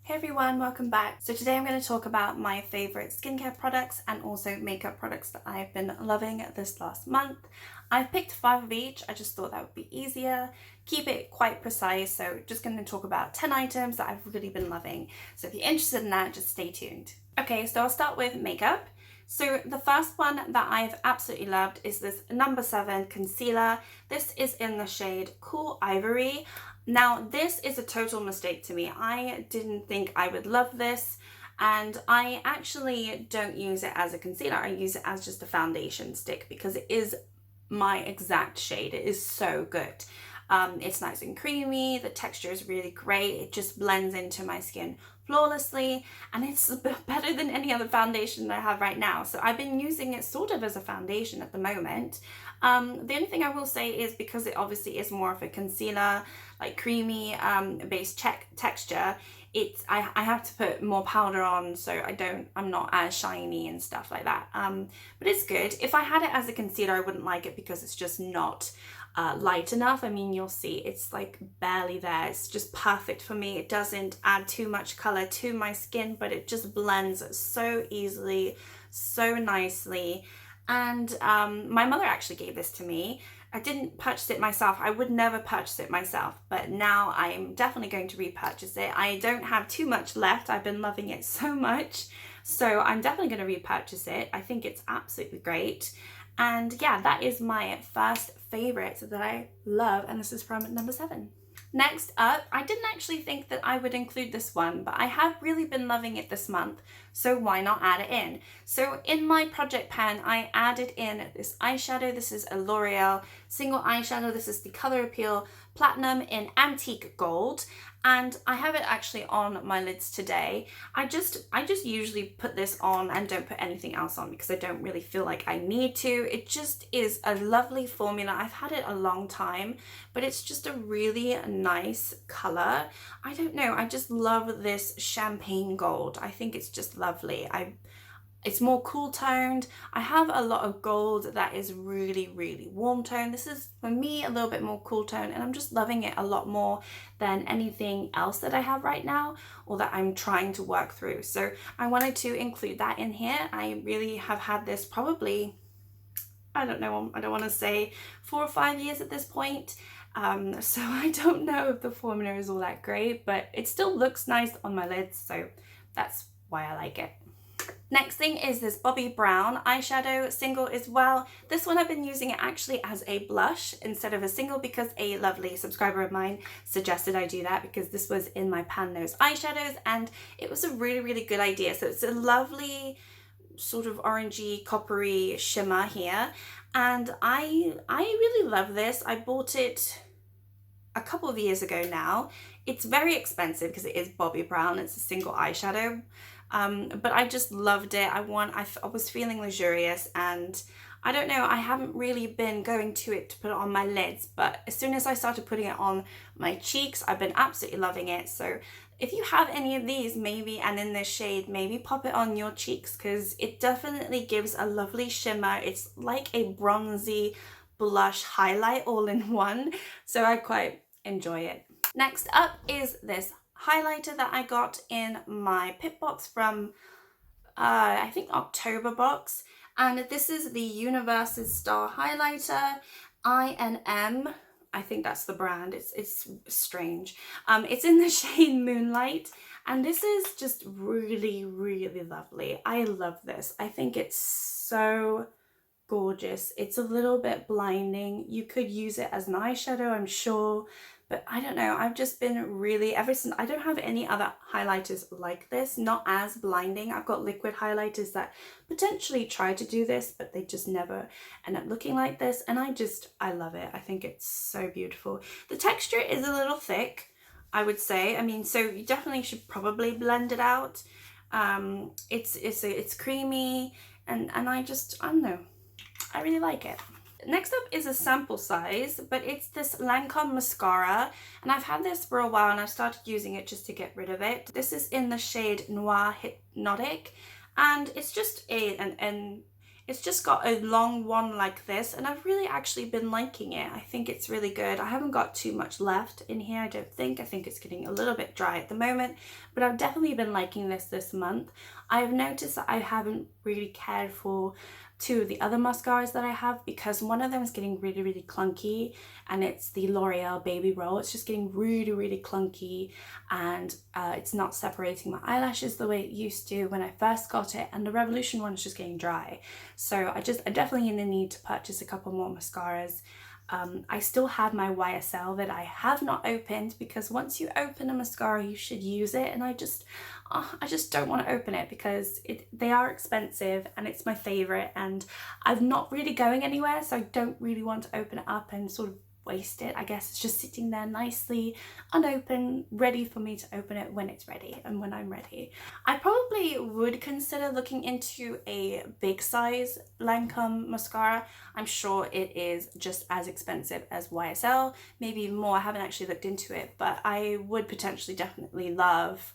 Hey everyone, welcome back. So today I'm going to talk about my favorite skincare products and also makeup products that I've been loving this last month. I've picked 5 of each. I just thought that would be easier, keep it quite precise. So just going to talk about 10 items that I've really been loving. So if you're interested in that, just stay tuned. Okay, so I'll start with makeup. So the first one that I've absolutely loved is this number 7 concealer. This is in the shade Cool Ivory. Now this is a total mistake to me. I didn't think I would love this, and I actually don't use it as a concealer. I use it as just a foundation stick because it is my exact shade. It is so good. It's nice and creamy, the texture is really great, it just blends into my skin flawlessly, and it's better than any other foundation that I have right now. So I've been using it sort of as a foundation at the moment. The only thing I will say is because it obviously is more of a concealer, like creamy based texture, I have to put more powder on, so I'm not as shiny and stuff like that. But it's good. If I had it as a concealer, I wouldn't like it because it's just not light enough. I mean, you'll see it's like barely there. It's just perfect for me. It doesn't add too much color to my skin, but it just blends so easily, so nicely. And my mother actually gave this to me. I didn't purchase it myself. I would never purchase it myself, but now I'm definitely going to repurchase it. I don't have too much left. I've been loving it so much, so I'm definitely going to repurchase it. I think it's absolutely great. And yeah, that is my first favorite that I love, and this is from number 7. Next up, I didn't actually think that I would include this one, but I have really been loving it this month, so why not add it in? So in my project pan, I added in this eyeshadow. This is a L'Oreal single eyeshadow. This is the Color Appeal Platinum in Antique Gold, and I have it actually on my lids today. I just usually put this on and don't put anything else on because I don't really feel like I need to. It just is a lovely formula. I've had it a long time, but it's just a really nice color. I don't know, I just love this champagne gold. I think it's just lovely. It's more cool toned. I have a lot of gold that is really, really warm toned. This is, for me, a little bit more cool toned, and I'm just loving it a lot more than anything else that I have right now or that I'm trying to work through. So I wanted to include that in here. I really have had this probably, I don't know, I don't want to say 4 or 5 years at this point. So I don't know if the formula is all that great, but it still looks nice on my lids, so that's why I like it. Next thing is this Bobbi Brown eyeshadow single as well. This one I've been using it actually as a blush instead of a single because a lovely subscriber of mine suggested I do that because this was in my pan nose eyeshadows, and it was a really, really good idea. So it's a lovely sort of orangey coppery shimmer here, and I really love this. I bought it a couple of years ago now. It's very expensive because it is Bobbi Brown. It's a single eyeshadow. But I just loved it. I was feeling luxurious, and I don't know, I haven't really been going to it to put it on my lids, but as soon as I started putting it on my cheeks, I've been absolutely loving it. So if you have any of these, maybe, and in this shade, maybe pop it on your cheeks because it definitely gives a lovely shimmer. It's like a bronzy blush highlight all in one, so I quite enjoy it. Next up is this highlighter that I got in my Pip box from I think October box, and this is the Universe's Star Highlighter INM. I think that's the brand. It's strange. It's in the shade Moonlight, and this is just really, really lovely. I love this. I think it's so gorgeous. It's a little bit blinding. You could use it as an eyeshadow, I'm sure, but I don't know, I've just been really, ever since, I don't have any other highlighters like this, not as blinding. I've got liquid highlighters that potentially try to do this, but they just never end up looking like this, and I love it. I think it's so beautiful. The texture is a little thick, I would say. I mean, so you definitely should probably blend it out. It's creamy, and I don't know, I really like it. Next up is a sample size, but it's this Lancome mascara, and I've had this for a while and I've started using it just to get rid of it. This is in the shade Noir Hypnotic, and it's just It's just got a long one like this, and I've really actually been liking it. I think it's really good. I haven't got too much left in here, I don't think. I think it's getting a little bit dry at the moment, but I've definitely been liking this month. I've noticed that I haven't really cared for two of the other mascaras that I have, because one of them is getting really clunky, and it's the L'Oreal Baby Roll. It's just getting really clunky, and it's not separating my eyelashes the way it used to when I first got it, and the Revolution one is just getting dry. So I definitely need to purchase a couple more mascaras. I still have my YSL that I have not opened, because once you open a mascara you should use it, and I just don't want to open it because they are expensive and it's my favorite, and I'm not really going anywhere, so I don't really want to open it up and sort of waste it. I guess it's just sitting there nicely unopened, ready for me to open it when it's ready and when I'm ready. I probably would consider looking into a big size Lancome mascara. I'm sure it is just as expensive as YSL, maybe even more. I haven't actually looked into it, but I would potentially definitely love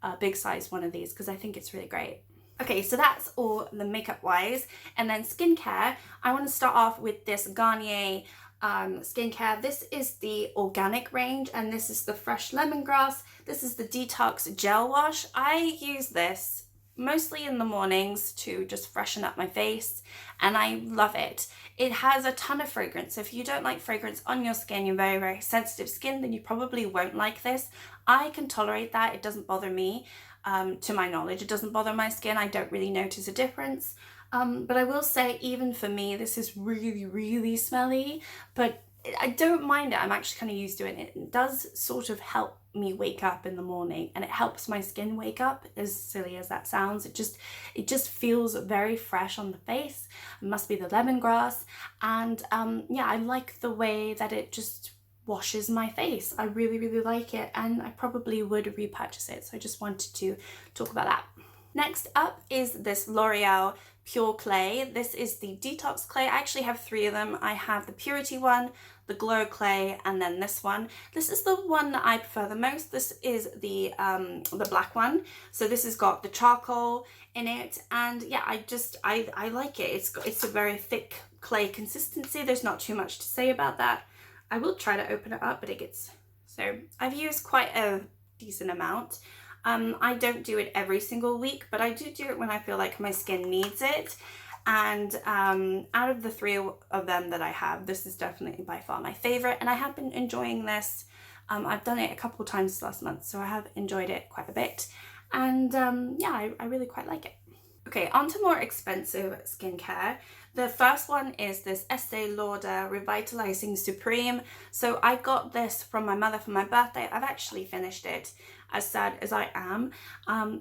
a big size one of these because I think it's really great. Okay, so that's all the makeup wise, and then skincare. I want to start off with this Garnier skincare. This is the organic range, and this is the fresh lemongrass. This is the detox gel wash. I use this mostly in the mornings to just freshen up my face, and I love it. It has a ton of fragrance. So if you don't like fragrance on your skin, you're very sensitive skin, then you probably won't like this. I can tolerate that. It doesn't bother me. To my knowledge, it doesn't bother my skin. I don't really notice a difference. But I will say, even for me, this is really smelly, but I don't mind it. I'm actually kind of used to it. It does sort of help me wake up in the morning, and it helps my skin wake up, as silly as that sounds. It just feels very fresh on the face. It must be the lemongrass, and yeah, I like the way that it just washes my face. I really like it, and I probably would repurchase it, so I just wanted to talk about that. Next up is this L'Oreal Pure Clay. This is the Detox Clay. I actually have three of them. I have the Purity one, the Glow Clay, and then this one. This is the one that I prefer the most. This is the black one. So this has got the charcoal in it, and yeah, I like it. It's a very thick clay consistency. There's not too much to say about that. I will try to open it up, but it gets, so I've used quite a decent amount. I don't do it every single week, but I do it when I feel like my skin needs it. And out of the three of them that I have, this is definitely by far my favorite, and I have been enjoying this. I've done it a couple times last month, so I have enjoyed it quite a bit, and yeah, I really quite like it. Okay, on to more expensive skincare. The first one is this Estee Lauder Revitalizing Supreme. So I got this from my mother for my birthday. I've actually finished it, as sad as I am.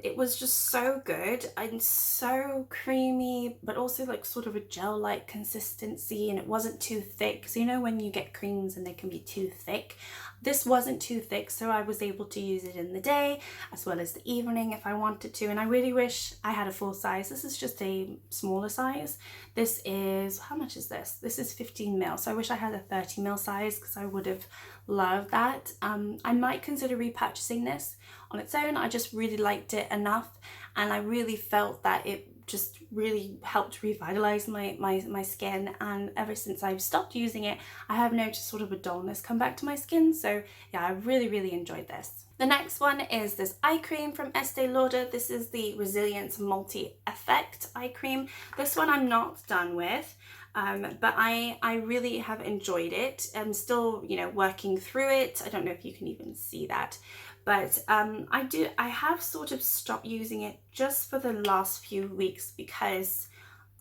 It was just so good and so creamy, but also like sort of a gel-like consistency, and it wasn't too thick. So you know when you get creams and they can be too thick? This wasn't too thick, so I was able to use it in the day as well as the evening if I wanted to, and I really wish I had a full size. This is just a smaller size. This is, how much is this? This is 15 ml, so I wish I had a 30 ml size because I would have loved that. I might consider repurchasing this on its own. I just really liked it enough, and I really felt that it just really helped revitalize my skin, and ever since I've stopped using it, I have noticed sort of a dullness come back to my skin. So yeah, I really enjoyed this. The next one is this eye cream from Estee Lauder. This is the Resilience Multi Effect eye cream. This one I'm not done with, but I really have enjoyed it. I'm still, you know, working through it. I don't know if you can even see that, but I have sort of stopped using it just for the last few weeks because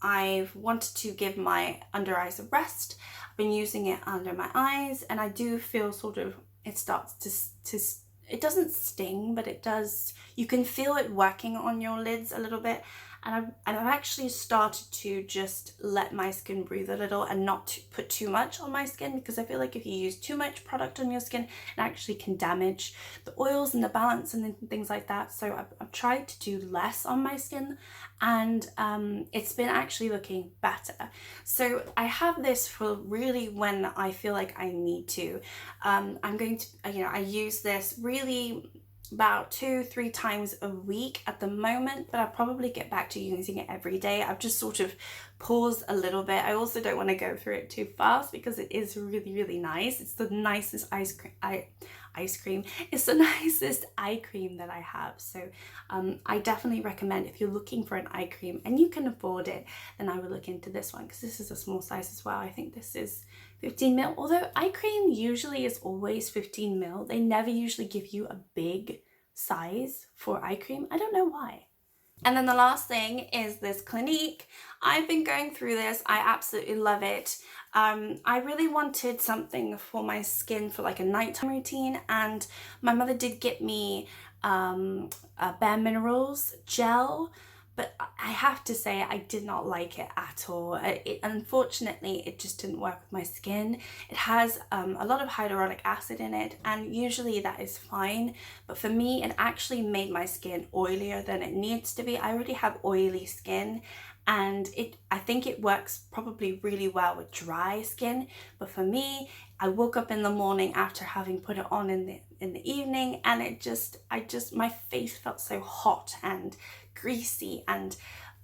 I've wanted to give my under eyes a rest. I've been using it under my eyes, and I do feel sort of, it starts to it doesn't sting, but it does, you can feel it working on your lids a little bit. And I've actually started to just let my skin breathe a little and not to put too much on my skin, because I feel like if you use too much product on your skin, it actually can damage the oils and the balance and things like that. So I've tried to do less on my skin, and it's been actually looking better. So I have this for really when I feel like I need to. I'm going to, you know, I use this really about 2-3 times a week at the moment, but I'll probably get back to using it every day. I've just sort of paused a little bit. I also don't want to go through it too fast because it is really, really nice. It's the nicest ice cream. It's the nicest eye cream that I have. So I definitely recommend, if you're looking for an eye cream and you can afford it, then I would look into this one, because this is a small size as well. I think this is 15 ml, although eye cream usually is always 15 ml. They never usually give you a big size for eye cream. I don't know why. And then the last thing is this Clinique. I've been going through this. I absolutely love it. I really wanted something for my skin for like a nighttime routine, and my mother did get me a Bare Minerals gel, but I have to say I did not like it at all. Unfortunately, it just didn't work with my skin. It has a lot of hyaluronic acid in it, and usually that is fine. But for me, it actually made my skin oilier than it needs to be. I already have oily skin, and I think it works probably really well with dry skin. But for me, I woke up in the morning after having put it on in the evening, and my face felt so hot and greasy, and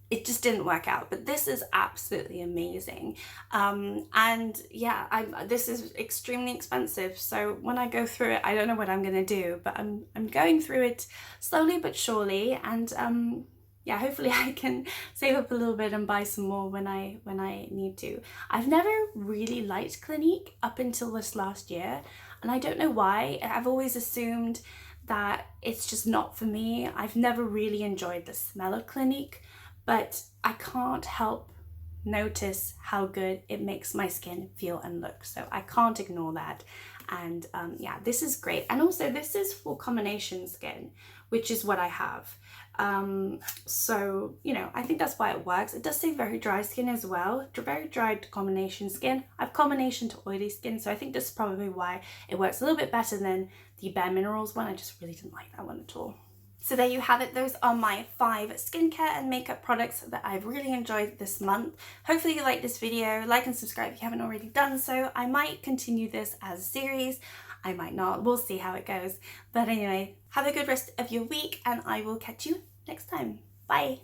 it just didn't work out. But this is absolutely amazing, and yeah, this is extremely expensive, so when I go through it, I don't know what I'm gonna do, but I'm going through it slowly but surely, and yeah, hopefully I can save up a little bit and buy some more when I need to. I've never really liked Clinique up until this last year, and I don't know why. I've always assumed that it's just not for me. I've never really enjoyed the smell of Clinique, but I can't help notice how good it makes my skin feel and look, so I can't ignore that. And yeah, this is great. And also this is for combination skin, which is what I have. So, you know, I think that's why it works. It does say very dry skin as well, very dry to combination skin. I have combination to oily skin, so I think this is probably why it works a little bit better than the Bare Minerals one. I just really didn't like that one at all. So there you have it. Those are my 5 skincare and makeup products that I've really enjoyed this month. Hopefully you like this video. Like and subscribe if you haven't already done so. I might continue this as a series. I might not. We'll see how it goes. But anyway, have a good rest of your week, and I will catch you next time. Bye.